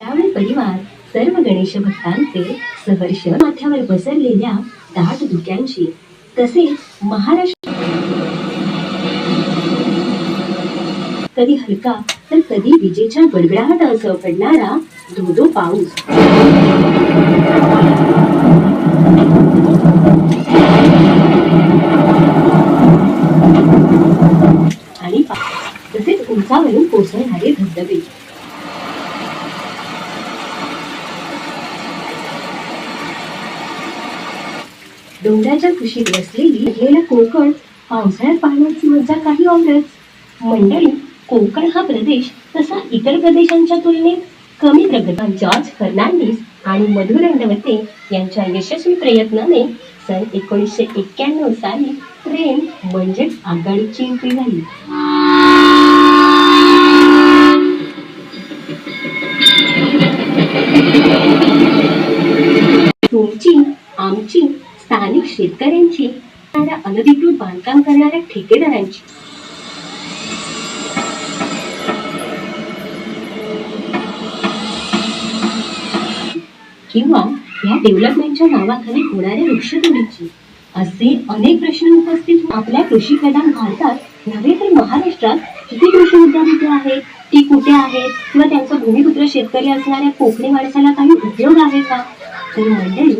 त्यावेळी परिवार सर्व गणेश भक्तांचे सहर्ष माथ्यावर पसरलेल्या दाट धुक्यांची तसेच महाराष्ट्र कधी हलका तर कधी विजेच्या गडगडाटासह पडणारा धो-धो पाऊस आणि तसेच उंचावरून कोसळणारे धबधबे डोंगराच्या कुशीत बसलेली कोकण पावसाळ्यात पाहण्याची मजा काही औरच. मंडळी, कोकण हा प्रदेश तसा इतर प्रदेशांच्या तुलनेत कमी प्रगत. जॉर्ज फर्नांडिस आणि मधु दंडवते यांच्या यशस्वी प्रयत्नाने सन 1991 साली ट्रेन म्हणजेच आगगाडीची एंट्री झाली. तुमची आमची स्थानिक शेतकऱ्यांची अनधिकृत बांधकाम करणाऱ्या ठेकेदारांची किंवा या डेव्हलपमेंटच्या नावाखाली होणाऱ्या वृक्षतोडीची असे अनेक प्रश्न उपस्थित. आपल्या कृषी प्रधान भारतात नव्हे तर महाराष्ट्रात किती कृषी विद्यापीठे आहेत, ती कुठे आहेत किंवा त्यांचा भूमिपुत्र शेतकरी असणाऱ्या कोकणी माणसाला काही उपयोग आहे का? तर मंडळी,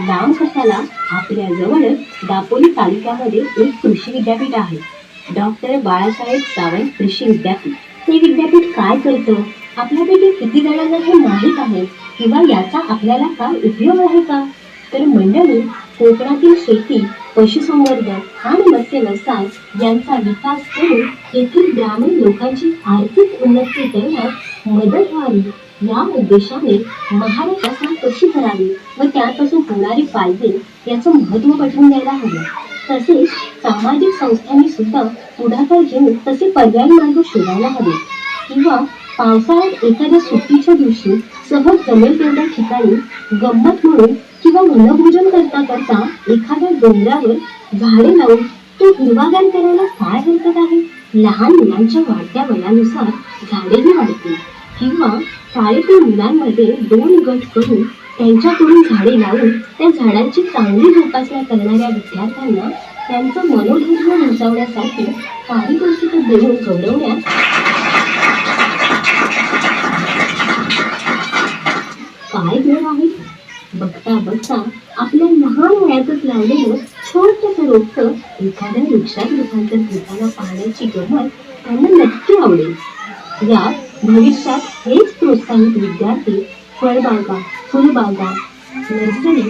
लांब कशाला, आपल्या जवळच दापोली तालुक्यामध्ये एक कृषी विद्यापीठ आहे, डॉक्टर बाळासाहेब सावंत कृषी विद्यापीठ. हे विद्यापीठ काय करतं, आपल्यापैकी किती जणांना हे माहीत आहे किंवा याचा आपल्याला काय उपयोग आहे का? तर मंडळी, कोकणातील शेती, पशुसंवर्धन आणि मत्स्य व्यवसाय यांचा विकास करून येथील ग्रामीण लोकांची आर्थिक उन्नती करण्यास मदत व्हावी या उद्देशाने महाराष्ट्रात कशी करावी व त्यापासून होणारे फायदे याचं महत्त्व पटवून द्यायला हवं. तसेच सामाजिक संस्थांनी सुद्धा पुढाकार घेऊन तसे पर्यायी मार्ग शोधायला हवे किंवा पावसाळ्यात एखाद्या सुट्टीच्या दिवशी सहज जमेल तेवढ्या ठिकाणी गंमत म्हणून किंवा वनभोजन करता करता एखाद्या डोंगरावर झाडे लावून तो हिरवागार करायला काय हरकत आहे? लहान मुलांच्या वाढत्या वयानुसार झाडेही वाढतील किंवा शाळेतील मुलांमध्ये 2 गट करून त्यांच्याकडून झाडे लावून त्या झाडांची चांगली जोपासना करणाऱ्या विद्यार्थ्यांना त्यांचं मनोधैर्य उंचावण्यासाठी पारितोषिक देऊन गौरवण्यात काय गरज आहे? बघता बघता आपल्या लहान वयातच लावलेलं छोटंसं रोपटं एखाद्या वृक्षात रूपांतर होताना पाहण्याची गंमत त्यांना नक्की आवडेल. यात भविष्यात हेच प्रोत्साहित विद्यार्थी फळबागा, फुलबागा, नर्सरी